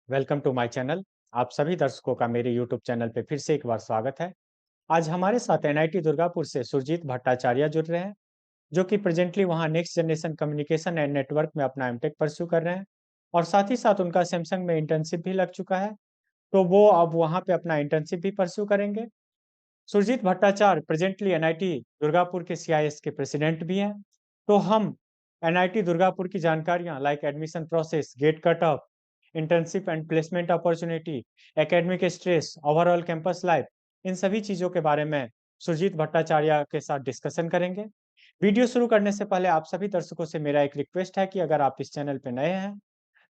Welcome to my channel. आप सभी दर्शकों का मेरे यूट्यूब चैनल पे फिर से एक बार स्वागत है। आज हमारे साथ एनआईटी दुर्गापुर से सुरजीत भट्टाचार्य जुड़ रहे हैं, जो कि प्रेजेंटली वहाँ next generation communication and network में अपना एमटेक परस्यू कर रहे हैं। और साथ ही साथ उनका सैमसंग में इंटर्नशिप भी लग चुका है, तो वो अब वहाँ पे अपना इंटर्नशिप भी परस्यू करेंगे। सुरजीत भट्टाचार्य प्रेजेंटली एनआईटी दुर्गापुर के सीआईएस के प्रेसिडेंट भी हैं। तो हम एनआईटी दुर्गापुर की जानकारियां like admission process, GATE cut off, internship and placement opportunity, academic stress, overall campus life, इन सभी चीजों के बारे में सुरजीत भट्टाचार्य के साथ डिस्कशन करेंगे। वीडियो शुरू करने से पहले आप सभी दर्शकों से मेरा एक रिक्वेस्ट है कि अगर आप इस चैनल पर नए हैं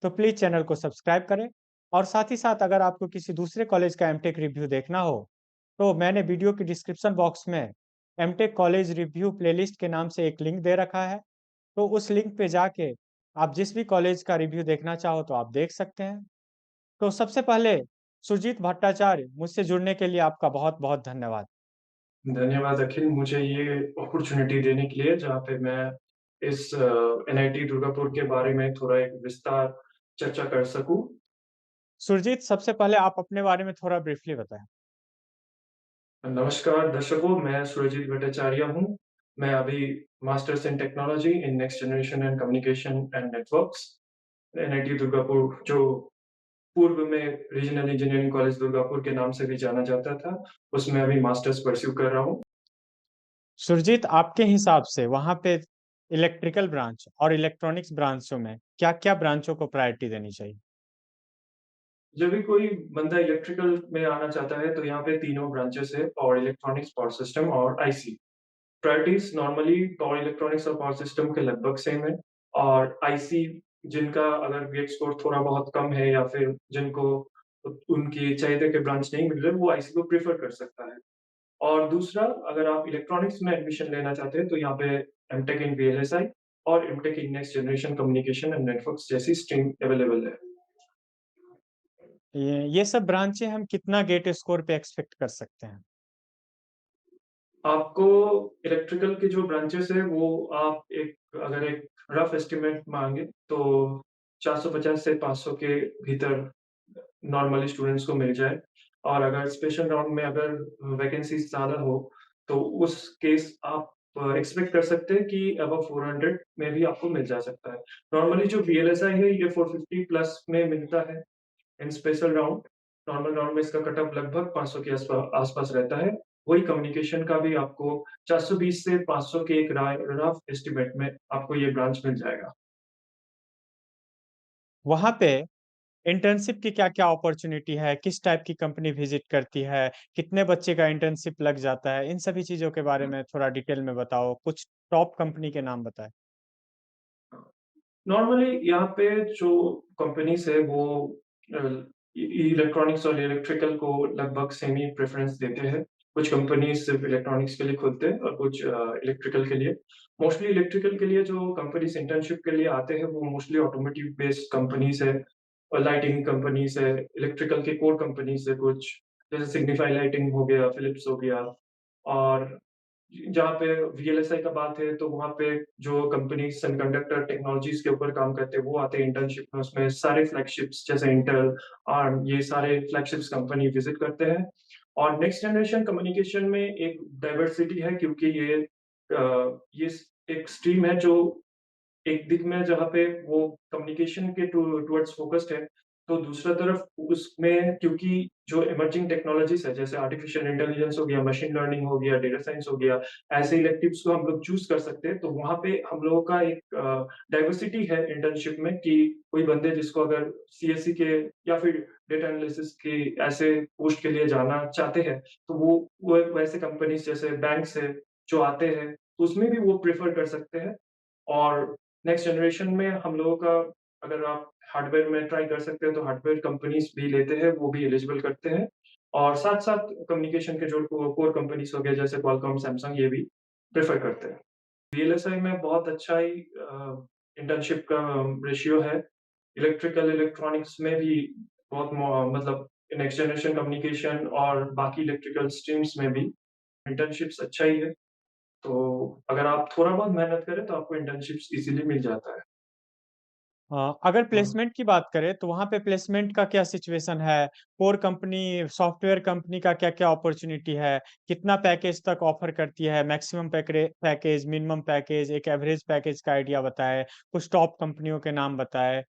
तो प्लीज चैनल को सब्सक्राइब करें। और साथ ही साथ अगर आपको किसी दूसरे कॉलेज का एमटेक रिव्यू देखना हो तो मैंने वीडियो के डिस्क्रिप्शन बॉक्स में एमटेक कॉलेज रिव्यू प्लेलिस्ट के नाम से एक लिंक दे रखा है। तो उस लिंक पे जाके आप जिस भी कॉलेज का रिव्यू देखना चाहो तो आप देख सकते हैं। तो सबसे पहले सुरजीत भट्टाचार्य, मुझसे जुड़ने के लिए आपका बहुत बहुत धन्यवाद। धन्यवाद अखिल, मुझे ये अपॉर्चुनिटी देने के लिए जहाँ पे मैं इस एनआईटी दुर्गापुर के बारे में थोड़ा एक विस्तार चर्चा कर सकूं। सुरजीत, सबसे पहले आप अपने बारे में थोड़ा ब्रीफली बताएं। नमस्कार दर्शकों, मैं सुरजीत भट्टाचार्य हूँ। मैं अभी masters in technology in next generation and communication and networks NIT Durgapur, जो पूर्व में रीजनल इंजीनियरिंग कॉलेज दुर्गापुर के नाम से भी जाना जाता था, उसमें अभी मास्टर्स परस्यू कर रहा हूँ। सुरजीत, आपके हिसाब से वहां पे इलेक्ट्रिकल ब्रांच और इलेक्ट्रॉनिक्स ब्रांचों में क्या क्या ब्रांचों को प्रायोरिटी देनी चाहिए? जब भी कोई बंदा इलेक्ट्रिकल में आना चाहता है तो यहाँ पे तीनों ब्रांचेस है: पावर इलेक्ट्रॉनिक्स, पावर सिस्टम और IC. Priorities normally power electronics और पावर सिस्टम के लगभग सेम है। और आईसी, जिनका अगर गेट स्कोर थोड़ा बहुत कम है या फिर जिनको उनकी चाहिए के ब्रांच नहीं मिल रहे, वो आईसी को प्रेफर कर सकता है। और दूसरा, अगर आप इलेक्ट्रॉनिक्स में एडमिशन लेना चाहते हैं तो यहाँ पे एमटेक इन वीएलएसआई और MTech in next generation communication and networks जैसी स्ट्रीम अवेलेबल है। ये सब ब्रांचें हम कितना गेट स्कोर पे एक्सपेक्ट कर सकते हैं? आपको इलेक्ट्रिकल के जो ब्रांचेस है वो आप एक अगर एक रफ एस्टिमेट मांगे तो 450 से 500 के भीतर नॉर्मली स्टूडेंट्स को मिल जाए। और अगर स्पेशल राउंड में अगर वैकेंसी ज्यादा हो तो उस केस आप एक्सपेक्ट कर सकते हैं कि अब 400 में भी आपको मिल जा सकता है। नॉर्मली जो वीएलएसआई है ये 450 प्लस में मिलता है इन स्पेशल राउंड। नॉर्मल राउंड में इसका कट ऑफ लगभग 500 के आसपास रहता है। वही कम्युनिकेशन का भी आपको 420 से 500 के एक रफ एस्टिमेट में आपको ये ब्रांच मिल जाएगा। वहां पे इंटर्नशिप की क्या क्या अपॉर्चुनिटी है, किस टाइप की कंपनी विजिट करती है, कितने बच्चे का इंटर्नशिप लग जाता है, इन सभी चीजों के बारे में थोड़ा डिटेल में बताओ। कुछ टॉप कंपनी के नाम बताएं। नॉर्मली यहाँ पे जो कंपनीज है वो इलेक्ट्रॉनिक्स और इलेक्ट्रिकल को लगभग सेम ही प्रेफरेंस देते हैं। कुछ कंपनीज सिर्फ इलेक्ट्रॉनिक्स के लिए खुलते हैं और कुछ इलेक्ट्रिकल के लिए। मोस्टली इलेक्ट्रिकल के लिए जो कंपनीज इंटर्नशिप के लिए आते हैं वो मोस्टली ऑटोमोटिव बेस्ड कंपनीज है और लाइटिंग कंपनीज है। इलेक्ट्रिकल के कोर कंपनीज है कुछ, जैसे सिग्निफाई लाइटिंग हो गया, फिलिप्स हो गया। और जहाँ पे वीएलएसआई का बात है तो वहाँ पे जो कंपनी सेमीकंडक्टर टेक्नोलॉजीज के ऊपर काम करते हैं वो आते हैं इंटर्नशिप में। उसमें सारे फ्लैगशिप्स जैसे इंटेल, आर्म, ये सारे फ्लैगशिप्स कंपनी विजिट करते हैं। और नेक्स्ट जनरेशन कम्युनिकेशन में एक डाइवर्सिटी है क्योंकि ये एक स्ट्रीम है जो एक दिख में जहाँ पे वो कम्युनिकेशन के टुवर्ड्स फोकस्ड है, तो दूसरा तरफ उसमें क्योंकि जो इमर्जिंग टेक्नोलॉजीज है जैसे आर्टिफिशियल इंटेलिजेंस हो गया, मशीन लर्निंग हो गया, डेटा साइंस हो गया, ऐसे इलेक्टिव्स को हम लोग चूज कर सकते हैं। तो वहाँ पे हम लोगों का एक डाइवर्सिटी है इंटर्नशिप में कि कोई बंदे जिसको अगर सीएससी के या फिर डेटा एनालिसिस के ऐसे पोस्ट के लिए जाना चाहते हैं तो वो वैसे कंपनीज जैसे बैंक्स है जो आते हैं, तो उसमें भी वो प्रेफर कर सकते हैं। और नेक्स्ट जनरेशन में हम लोगों का, अगर आप हार्डवेयर में ट्राई कर सकते हैं तो हार्डवेयर कंपनीज भी लेते हैं, वो भी एलिजिबल करते हैं। और साथ-साथ कम्युनिकेशन के जो कोर कंपनीज हो गए जैसे क्वालकॉम, सैमसंग, ये भी प्रेफर करते हैं। वीएलएसआई में बहुत अच्छा ही इंटर्नशिप का रेशियो है। इलेक्ट्रिकल इलेक्ट्रॉनिक्स में भी बहुत मतलब नेक्स्ट जनरेशन कम्युनिकेशन और बाकी इलेक्ट्रिकल स्ट्रीम्स में भी इंटर्नशिप्स अच्छा ही है। तो अगर आप थोड़ा बहुत मेहनत करें तो आपको इंटर्नशिप्स इजीली मिल जाता है। अगर हाँ। प्लेसमेंट की बात करें तो वहाँ पे प्लेसमेंट का क्या सिचुएशन है? कोर कंपनी, सॉफ्टवेयर कंपनी का क्या-क्या अपॉर्च्युनिटी है? कितना पैकेज तक ऑफर करती है? मैक्सिमम पैकेज, मिनिमम पैकेज, एक एवरेज पैकेज का आइडिया बताएँ। कुछ टॉप कंपनियों के नाम बताएँ।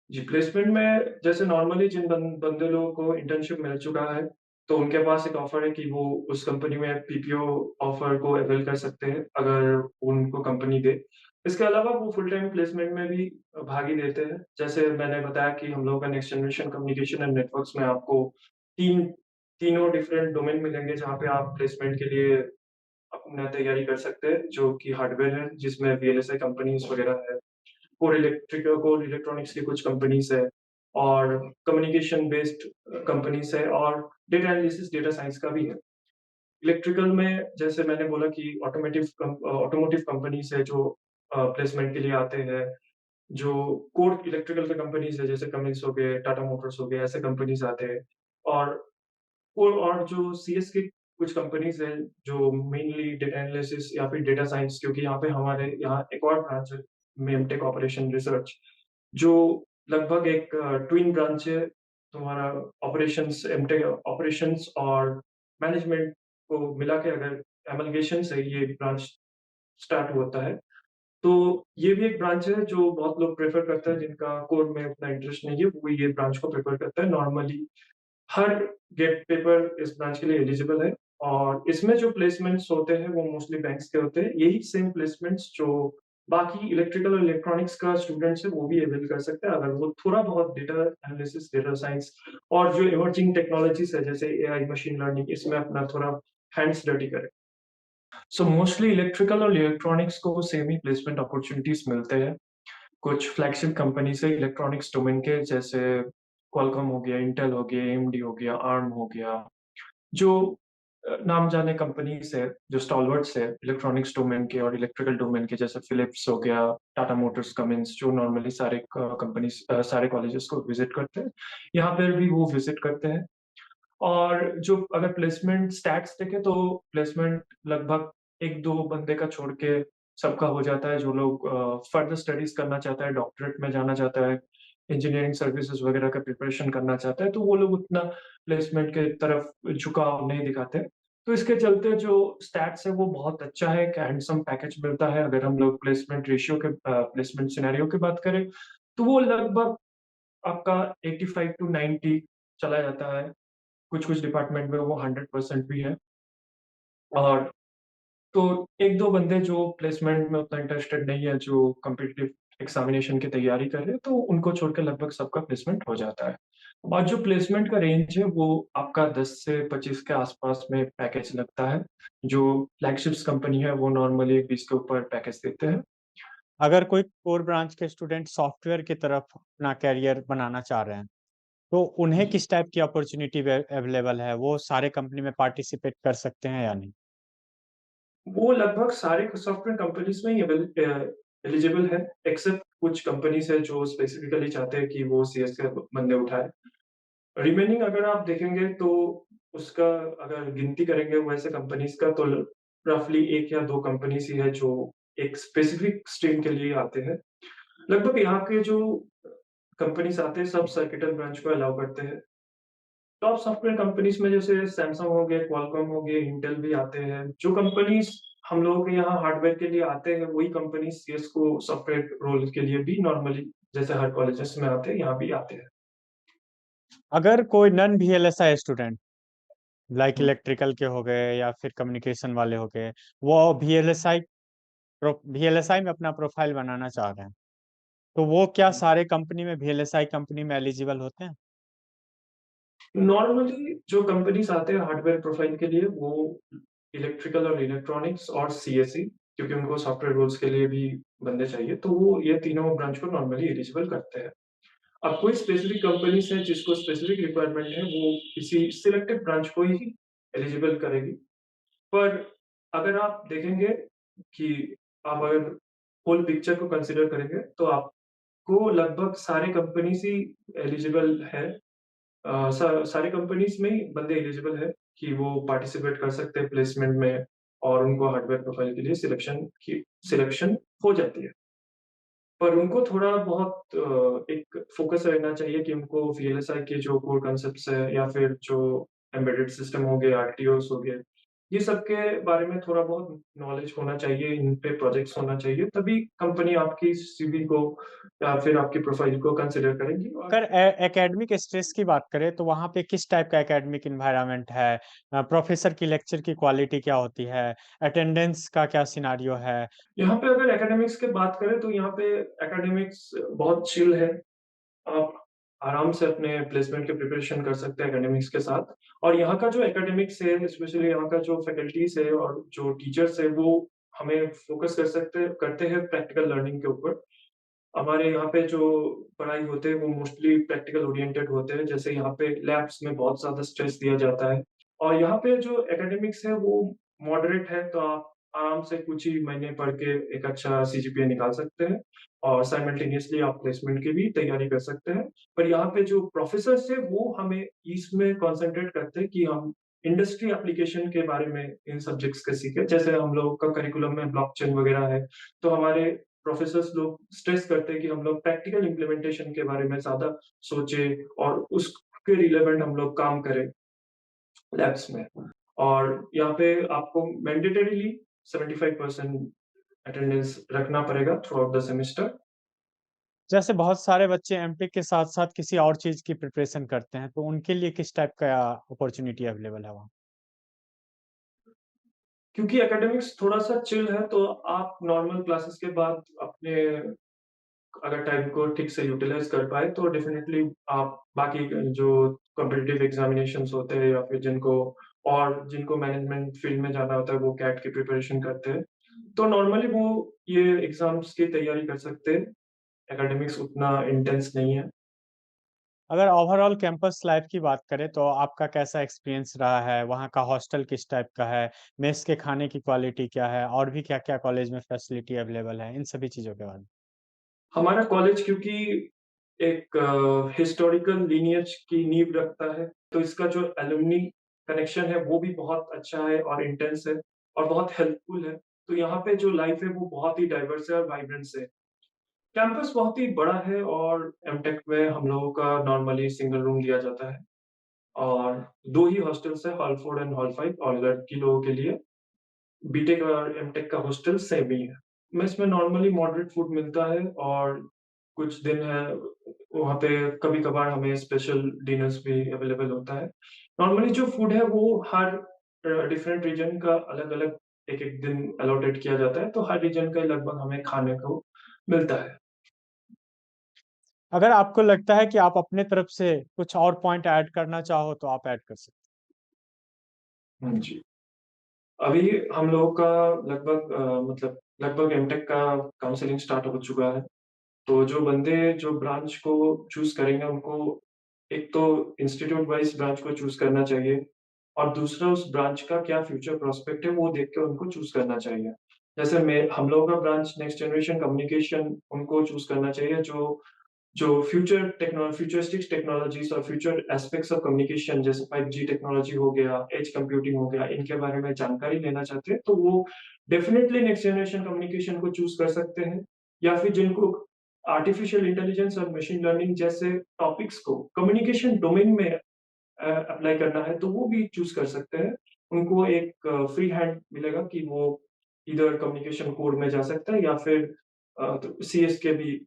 जी, प्लेसमेंट में जैसे नॉर्मली जिन बंदे लोगों को इंटर्नशिप मिल चुका है, तो उनके पास एक ऑफ़र है कि वो उस कंपनी में पीपीओ ऑफ़र को अवेल कर सकते हैं, अगर उनको कंपनी दे। इसके अलावा वो फुल टाइम प्लेसमेंट में भी भाग ही लेते हैं। जैसे मैंने बताया कि हम लोगों का next generation communication and networks में आपको 3 तीनों डिफरेंट डोमेन मिलेंगे, जहाँ पे आप प्लेसमेंट के लिए अपना तैयारी कर सकते हैं, जो कि हार्डवेयर है, जिसमें वीएलएसआई कंपनीज़ वगैरह है। कोर इलेक्ट्रॉनिक्स की कुछ कंपनीज़ है और कम्युनिकेशन बेस्ड कंपनीज़ है और डेटा एनालिसिस, डेटा साइंस का भी है। इलेक्ट्रिकल में जैसे मैंने बोला कि ऑटोमोटिव कंपनीज़ है जो प्लेसमेंट के लिए आते हैं, जो कोर इलेक्ट्रिकल के कंपनीज़ है जैसे कमिंस हो गए, टाटा मोटर्स हो गए, ऐसे कंपनीज़ आते हैं और और जो सीएस की कुछ कंपनीज़ हैं, जो मेनली डेटा एनालिसिस या फिर डेटा साइंस क्योंकि यहाँ पे हमारे यहाँ एक और ब्रांच है, मेमटेक ऑपरेशन रिसर्च, जो लगभग एक ट्विन ब्रांच है तुम्हारा एमटेक ऑपरेशंस और मैनेजमेंट को मिला के अगर एमलगेशन से ये ब्रांच स्टार्ट होता है, तो ये भी एक ब्रांच है जो बहुत लोग प्रेफ़र करते हैं जिनका कोर में उतना इंटरेस्ट नहीं है, वो ये ब्रांच को प्रेफ़र करता है। नॉर्मली हर गेट पेपर इस ब्रांच के लिए एलिजिबल है और इसमें जो प्लेसमेंट्स होते हैं वो मोस्टली बैंक्स के होते हैं। यही सेम प्लेसमेंट्स जो बाकी इलेक्ट्रिकल और इलेक्ट्रॉनिक्स का स्टूडेंट्स है वो भी अवेल कर सकते हैं अगर वो थोड़ा बहुत डेटा एनालिसिस, डेटा साइंस और जो इमर्जिंग टेक्नोलॉजीज़ है जैसे एआई, मशीन लर्निंग इसमें अपना थोड़ा हैंड्स डर्टी करें। सो मोस्टली इलेक्ट्रिकल और इलेक्ट्रॉनिक्स को सेम ही प्लेसमेंट अपॉर्च्युनिटीज़ मिलते हैं। कुछ फ्लैगशिप कंपनी से इलेक्ट्रॉनिक्स डोमेन के जैसे क्वालकॉम हो गया, इंटेल हो गया, एएमडी हो गया, आर्म हो गया, जो नाम जाने कंपनीज़ है, जो स्टॉलवर्ड्स है इलेक्ट्रॉनिक्स डोमेन के और इलेक्ट्रिकल डोमेन के जैसे फिलिप्स हो गया, टाटा मोटर्स, कमिंस जो नॉर्मली सारे कॉलेजेस को विज़िट करते हैं। यहाँ पर भी वो विज़िट करते हैं और जो अगर प्लेसमेंट स्टैट्स देखें तो प्लेसमेंट लगभग 1-2 बंदे का छोड़ के सबका हो जाता है जो लोग फर्दर स्टडीज़ करना चाहता है, डॉक्टरेट में जाना चाहता है, इंजीनियरिंग सर्विसेज़ वगैरह का प्रिपरेशन करना चाहता है, तो वो लोग उतना प्लेसमेंट के तरफ झुकाव नहीं दिखाते। तो इसके चलते जो स्टैट्स है वो बहुत अच्छा है, एक हैंडसम पैकेज मिलता है अगर हम लोग प्लेसमेंट सिनेरियो की बात करें, तो वो लगभग आपका 85 टू 90 चला जाता है। कुछ-कुछ डिपार्टमेंट में वो 100% भी है और तो 1-2 बंदे जो प्लेसमेंट में उतना इंटरेस्टेड नहीं है, जो कॉम्पिटिटिव एग्ज़ामिनेशन की तैयारी कर रहे हैं, तो उनको छोड़ के लगभग सबका प्लेसमेंट हो जाता है। और जो प्लेसमेंट का रेंज है, वो आपका 10 से 25 के आस-पास में पैकेज लगता है। जो फ्लैगशिप्स कंपनी है, वो नॉर्मली 20 के ऊपर पैकेज देते हैं। अगर कोई कोर ब्रांच के स्टूडेंट सॉफ्टवेयर की तरफ अपना करियर बनाना चाह रहे हैं, तो उन्हें जी। किस टाइप की अपॉर्च्युनिटी अवेलेबल है? वो सारे कंपनी में पार्टिसिपेट कर सकते हैं या नहीं? वो लगभग सारे सॉफ्टवेयर कंपनीज़ में ही एलिजिबल है, एक्सेप्ट कुछ कंपनीज़ है जो स्पेसिफिकली चाहते हैं कि वो सीएस के बंदे उठाए। रिमेनिंग अगर आप देखेंगे तो उसका अगर गिनती करेंगे वैसे कंपनीज़ का तो रफ़ली 1 या 2 कंपनीज़ ही है जो एक स्पेसिफिक स्ट्रीम के लिए आते हैं। लगभग यहाँ के जो कंपनीज़ आते हैं सब सर्किटल ब्रांच को अलाउ करते हैं। टॉप सॉफ्टवेयर कंपनीज़ में जैसे सैमसंग हो गए, क्वालकॉम हो गए, इंटेल भी आते हैं। जो कंपनीज़ हम लोगों के यहाँ हार्डवेयर के लिए आते हैं वही कंपनीज़ सीएस को सॉफ्टवेयर रोल के लिए भी नॉर्मली जैसे हर कॉलेजेस में आते हैं, यहाँ भी आते हैं। अगर कोई नॉन वीएलएसआई स्टूडेंट लाइक हुँ। इलेक्ट्रिकल के हो गए या फिर कम्युनिकेशन वाले हो गए, वो वीएलएसआई में अपना प्रोफाइल बनाना चाह रहे हैं, तो वो क्या सारे कंपनी में वीएलएसआई कंपनी में एलिजिबल होते हैं? नॉर्मली जो कंपनीज़ आते हैं हार्डवेयर प्रोफाइल के लिए वो इलेक्ट्रिकल और इलेक्ट्रॉनिक्स और सीएसई क्योंकि उनको सॉफ्टवेयर रोल्स के लिए भी बंदे चाहिए, तो वो ये तीनों ब्रांच को नॉर्मली एलिजिबल करते हैं। अब कोई स्पेसिफिक कंपनीज़ है जिसको स्पेसिफिक रिक्वायरमेंट है, वो किसी सिलेक्टेड ब्रांच को ही एलिजिबल करेगी। पर अगर आप देखेंगे कि आप अगर होल पिक्चर को कंसीडर करेंगे, तो आपको लगभग सारे कंपनीज़ ही एलिजिबल है सारी कंपनीज़ में ही बंदे एलिजिबल है कि वो पार्टिसिपेट कर सकते हैं प्लेसमेंट में और उनको हार्डवेयर प्रोफाइल के लिए सिलेक्शन हो जाती है। पर उनको थोड़ा बहुत एक फ़ोकस रहना चाहिए कि उनको वीएलएसआई के जो कोर कॉन्सेप्ट्स है या फिर जो एम्बेडेड सिस्टम हो गए, आरटीओस हो गए, ये सब के बारे में थोड़ा बहुत नॉलेज होना चाहिए, इन पे प्रोजेक्ट्स होना चाहिए, तभी कंपनी आपकी सीवी को या फिर आपकी प्रोफाइल को कंसिडर करेंगी और अगर एकेडमिक स्ट्रेस की बात करें तो वहाँ पे किस टाइप का एकेडमिक एनवायरनमेंट है? प्रोफ़ेसर की लेक्चर की क्वालिटी क्या होती है? अटेंडेंस का क्या सिनेरियो है? यहाँ पे अगर एकेडमिक्स की बात करें तो यहाँ पे एकेडमिक्स बहुत चिल है। आप आराम से अपने प्लेसमेंट की प्रिपरेशन कर सकते हैं एकेडमिक्स के साथ और यहाँ का जो एकेडमिक्स है, स्पेशली यहाँ का जो फैकल्टीज़ है और जो टीचर्स है, वो हमें फ़ोकस करते हैं प्रैक्टिकल लर्निंग के ऊपर। हमारे यहाँ पे जो पढ़ाई होते हैं वो मोस्टली प्रैक्टिकल ओरिएंटेड होते हैं, जैसे यहाँ पे लैब्स में बहुत ज़्यादा स्ट्रेस दिया जाता है और यहाँ पे जो एकेडमिक्स है वो मॉडरेट है, तो आप आराम से कुछ ही महीने पढ़ के एक अच्छा सीजीपीए निकाल सकते हैं और साइमल्टेनियसली आप प्लेसमेंट की भी तैयारी कर सकते हैं। पर यहाँ पे जो प्रोफेसर्स हैं वो हमें इसमें कॉन्संट्रेट करते हैं कि हम इंडस्ट्री एप्लीकेशन के बारे में इन सब्जेक्ट्स को सीखें। जैसे हम लोगों का करिकुलम में ब्लॉकचेन वगैरह है, तो हमारे प्रोफेसर्स लोग स्ट्रेस करते हैं कि हम लोग प्रैक्टिकल इम्प्लीमेंटेशन के बारे में ज़्यादा सोचें और उसके रिलेवेंट हम लोग काम करें लैब्स में। और यहाँ पे आपको मैंडेटरीली 75% अटेंडेंस रखना पड़ेगा थ्रू आउट द सेमेस्टर। जैसे बहुत सारे बच्चे एमटेक के साथ-साथ किसी और चीज़ की प्रिपरेशन करते हैं, तो उनके लिए किस टाइप का अपॉर्च्युनिटी अवेलेबल है वहाँ? क्योंकि एकेडमिक्स थोड़ा-सा चिल है, तो आप नॉर्मल क्लासेस के बाद अपने अगर टाइम को ठीक से यूटिलाइज़ कर पाएँ, तो डेफ़िनिटली आप बाकी जो कॉम्पिटिटिव एग्ज़ामिनेशंस होते हैं या फिर जिनको मैनेजमेंट फ़ील्ड में जाना होता है, वो कैट की प्रिपरेशन करते हैं। तो नॉर्मली वो ये एग्ज़ाम्स की तैयारी कर सकते हैं, एकेडमिक्स उतना इंटेंस नहीं है। अगर ओवरऑल कैंपस लाइफ़ की बात करें तो आपका कैसा एक्सपीरियंस रहा है? वहाँ का हॉस्टल किस टाइप का है? मेस के खाने की क्वालिटी क्या है? और भी क्या-क्या कॉलेज में फैसिलिटी अवेलेबल है? इन सभी चीज़ों के बारे में। हमारा कॉलेज क्योंकि एक हिस्टोरिकल लीनिएज की नींव रखता है, तो इसका जो एलुमनी कनेक्शन है, वो भी बहुत अच्छा है और इंटेंस है और बहुत हेल्पफुल है। तो यहाँ पे जो लाइफ़ है, वो बहुत ही डाइवर्स है और वाइब्रेंस है। कैंपस बहुत ही बड़ा है और एमटेक में हम लोगों का नॉर्मली सिंगल रूम दिया जाता है और 2 ही हॉस्टल्स हैं, हॉल 4 एंड हॉल 5 और लड़की लोगों के लिए बीटेक और एमटेक का हॉस्टल सेम ही है। मेस में नॉर्मली मॉडरेट फूड मिलता है और कुछ दिन है वहाँ पे कभी-कभार हमें स्पेशल डिनर्स भी अवेलेबल होता है। नॉर्मली जो फूड है वो हर डिफरेंट रीजन का अलग-अलग एक-एक दिन अलॉटेड किया जाता है, तो हर रीजन का लगभग हमें खाने को मिलता है। अगर आपको लगता है कि आप अपने तरफ से कुछ और पॉइंट ऐड करना चाहो तो आप ऐड कर सकते हैं। हाँ जी। अभी हम लोगों का मतलब लगभग एमटेक का काउंसलिंग स्टार्ट हो चुका है। तो जो बंदे जो ब्रांच को चूज़ करेंगे उनको एक तो इंस्टीट्यूट वाइज़ ब्रांच को चूज़ करना चाहिए और दूसरा उस ब्रांच का क्या फ्यूचर प्रोस्पेक्ट है वो देख के उनको चूज़ करना चाहिए। जैसे मैं हम लोगों का ब्रांच नेक्स्ट जनरेशन कम्युनिकेशन उनको चूज़ करना चाहिए जो जो फ्यूचरिस्टिक टेक्नोलॉजीज़ और फ्यूचर एस्पेक्ट्स ऑफ कम्युनिकेशन जैसे 5G टेक्नोलॉजी हो गया, एज कंप्यूटिंग हो गया, इनके बारे में जानकारी लेना चाहते हैं, तो वो डेफ़िनिटली नेक्स्ट जनरेशन कम्युनिकेशन को चूज़ कर सकते हैं। या फिर जिनको आर्टिफिशियल इंटेलिजेंस और मशीन लर्निंग जैसे टॉपिक्स को कम्युनिकेशन डोमेन में अप्लाई करना है, तो वो भी चूज़ कर सकते हैं। उनको एक फ्री हैंड मिलेगा कि वो ईदर कम्युनिकेशन कोर में जा सकता है या फिर तो सीएस के भी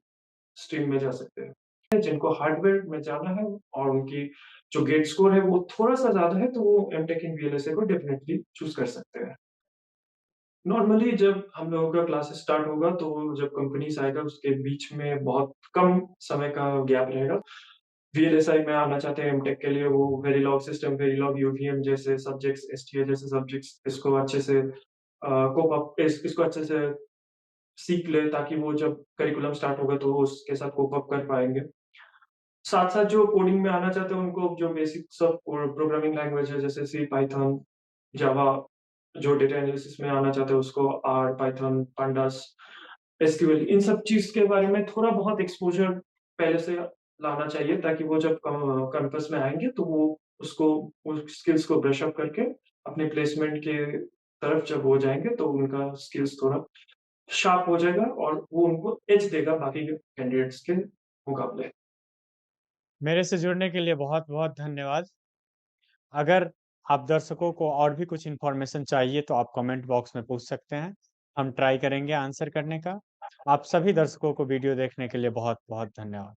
स्ट्रीम में जा सकते हैं। जिनको हार्डवेयर में जाना है और उनकी जो गेट स्कोर है वो थोड़ा-सा ज़्यादा है, तो वो एमटेक इन वीएलएसए को डेफिनिटली चूज़ कर सकते हैं। नॉर्मली जब हम लोगों का क्लासेस स्टार्ट होगा, तो जब कंपनीज़ आएगा उसके बीच में बहुत कम समय का गैप रहेगा। वीएलएसआई में आना चाहते हैं एमटेक के लिए वो वेरिलॉग सिस्टम, वेरिलॉग यूवीएम जैसे सब्जेक्ट्स, एसटीए जैसे सब्जेक्ट्स इसको अच्छे से कोप अप इस इसको अच्छे से सीख ले ताकि वो जब करिकुलम स्टार्ट होगा तो वो उसके साथ कोप अप कर पाएँगे। साथ-साथ जो कोडिंग में आना चाहते हैं उनको जो बेसिक्स ऑफ प्रोग्रामिंग लैंग्वेज है जैसे सी, पाइथन, जावा जो डेटा एनालिसिस में आना चाहते हैं उसको आर, पाइथन, पांडास, एसक्यूएल इन सब चीज़ के बारे में थोड़ा बहुत एक्सपोज़र पहले से लाना चाहिए ताकि वो जब कैंपस में आएँगे तो वो उसको उस स्किल्स को ब्रश अप करके अपने प्लेसमेंट के तरफ जब वो जाएँगे तो उनका स्किल्स थोड़ा शार्प हो जाएगा और वो उनको एज देगा बाकी के कैंडिडेट्स के मुकाबले। मेरे से जुड़ने के लिए बहुत-बहुत धन्यवाद। अगर आप दर्शकों को और भी कुछ इन्फॉर्मेशन चाहिए तो आप कमेंट बॉक्स में पूछ सकते हैं। हम ट्राई करेंगे आंसर करने का। आप सभी दर्शकों को वीडियो देखने के लिए बहुत-बहुत धन्यवाद।